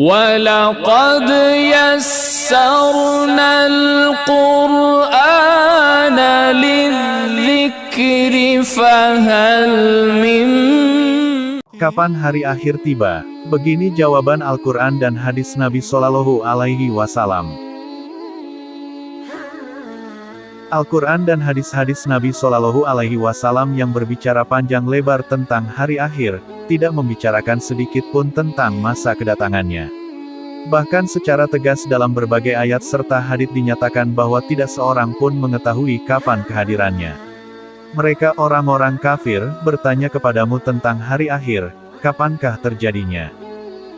وَلَقَدْ يَسَّرْنَا الْقُرْآنَ لِلذِّكْرِ فَهَلْ مِن. Kapan hari akhir tiba? Begini jawaban Al-Quran dan hadis Nabi Shallallahu Alaihi Wasallam. Al-Quran dan hadis-hadis Nabi Shallallahu Alaihi Wasallam yang berbicara panjang lebar tentang hari akhir, tidak membicarakan sedikit pun tentang masa kedatangannya. Bahkan secara tegas dalam berbagai ayat serta hadits dinyatakan bahwa tidak seorang pun mengetahui kapan kehadirannya. Mereka orang-orang kafir, bertanya kepadamu tentang hari akhir, kapankah terjadinya?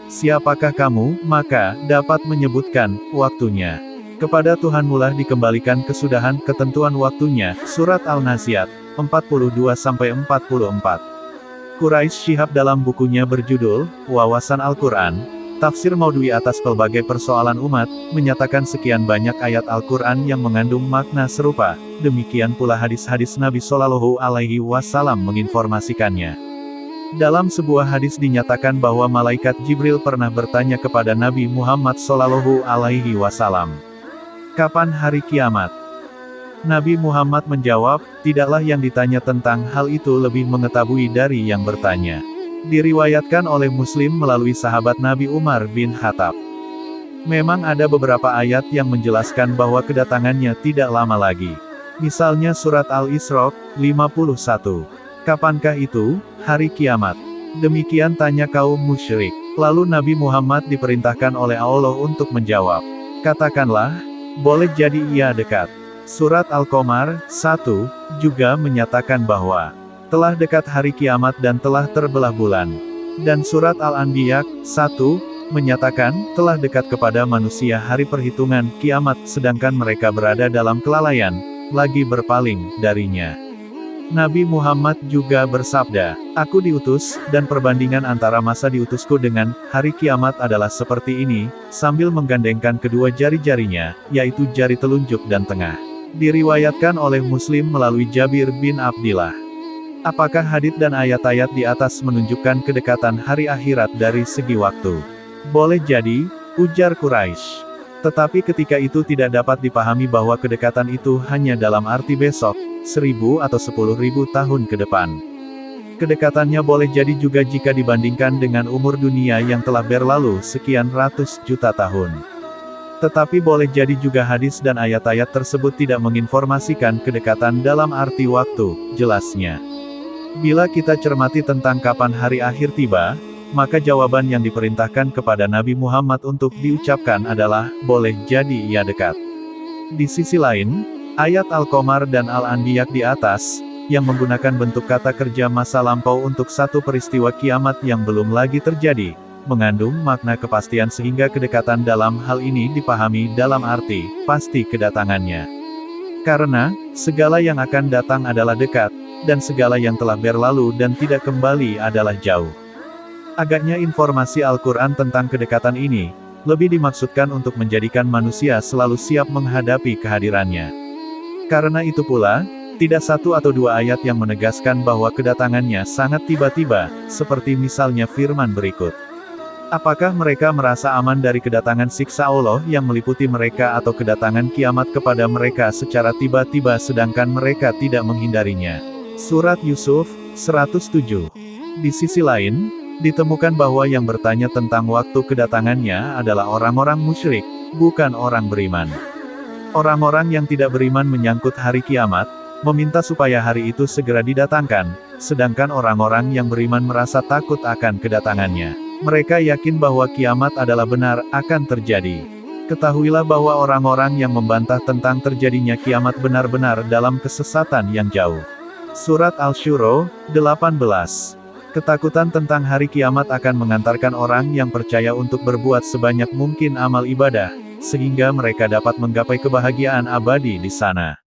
Siapakah kamu, maka, dapat menyebutkan, waktunya. Kepada Tuhanmulah dikembalikan kesudahan ketentuan waktunya, Surat Al-Naziat, 42-44. Quraisy Shihab dalam bukunya berjudul, Wawasan Al-Quran, Tafsir Maudhui atas pelbagai persoalan umat, menyatakan sekian banyak ayat Al-Quran yang mengandung makna serupa, demikian pula hadis-hadis Nabi Shallallahu Alaihi Wasallam menginformasikannya. Dalam sebuah hadis dinyatakan bahwa malaikat Jibril pernah bertanya kepada Nabi Muhammad Shallallahu Alaihi Wasallam, kapan hari kiamat? Nabi Muhammad menjawab, tidaklah yang ditanya tentang hal itu lebih mengetahui dari yang bertanya. Diriwayatkan oleh Muslim melalui sahabat Nabi Umar bin Khattab. Memang ada beberapa ayat yang menjelaskan bahwa kedatangannya tidak lama lagi. Misalnya surat Al-Isra 51. Kapankah itu, hari kiamat? Demikian tanya kaum musyrik. Lalu Nabi Muhammad diperintahkan oleh Allah untuk menjawab. Katakanlah, boleh jadi ia dekat. Surat Al-Qamar 1 juga menyatakan bahwa telah dekat hari kiamat dan telah terbelah bulan. Dan surat Al-Anbiya 1 menyatakan telah dekat kepada manusia hari perhitungan kiamat, sedangkan mereka berada dalam kelalaian, lagi berpaling darinya. Nabi Muhammad juga bersabda, aku diutus, dan perbandingan antara masa diutusku dengan hari kiamat adalah seperti ini, sambil menggandengkan kedua jari-jarinya, yaitu jari telunjuk dan tengah. Diriwayatkan oleh Muslim melalui Jabir bin Abdillah. Apakah hadits dan ayat-ayat di atas menunjukkan kedekatan hari akhirat dari segi waktu? Boleh jadi, ujar Quraisy. Tetapi ketika itu tidak dapat dipahami bahwa kedekatan itu hanya dalam arti besok, 1000 atau 10.000 tahun ke depan. Kedekatannya boleh jadi juga jika dibandingkan dengan umur dunia yang telah berlalu sekian ratus juta tahun. Tetapi boleh jadi juga hadis dan ayat-ayat tersebut tidak menginformasikan kedekatan dalam arti waktu, jelasnya. Bila kita cermati tentang kapan hari akhir tiba, maka jawaban yang diperintahkan kepada Nabi Muhammad untuk diucapkan adalah, boleh jadi ia dekat. Di sisi lain, ayat Al-Qamar dan Al-Anbiya di atas, yang menggunakan bentuk kata kerja masa lampau untuk satu peristiwa kiamat yang belum lagi terjadi, mengandung makna kepastian sehingga kedekatan dalam hal ini dipahami dalam arti, pasti kedatangannya. Karena, segala yang akan datang adalah dekat, dan segala yang telah berlalu dan tidak kembali adalah jauh. Agaknya informasi Al-Quran tentang kedekatan ini, lebih dimaksudkan untuk menjadikan manusia selalu siap menghadapi kehadirannya. Karena itu pula, tidak satu atau dua ayat yang menegaskan bahwa kedatangannya sangat tiba-tiba, seperti misalnya firman berikut. Apakah mereka merasa aman dari kedatangan siksa Allah yang meliputi mereka atau kedatangan kiamat kepada mereka secara tiba-tiba sedangkan mereka tidak menghindarinya? Surat Yusuf, 107. Di sisi lain, ditemukan bahwa yang bertanya tentang waktu kedatangannya adalah orang-orang musyrik, bukan orang beriman. Orang-orang yang tidak beriman menyangkut hari kiamat, meminta supaya hari itu segera didatangkan, sedangkan orang-orang yang beriman merasa takut akan kedatangannya. Mereka yakin bahwa kiamat adalah benar, akan terjadi. Ketahuilah bahwa orang-orang yang membantah tentang terjadinya kiamat benar-benar dalam kesesatan yang jauh. Surat Al-Syura, 18. Ketakutan tentang hari kiamat akan mengantarkan orang yang percaya untuk berbuat sebanyak mungkin amal ibadah, sehingga mereka dapat menggapai kebahagiaan abadi di sana.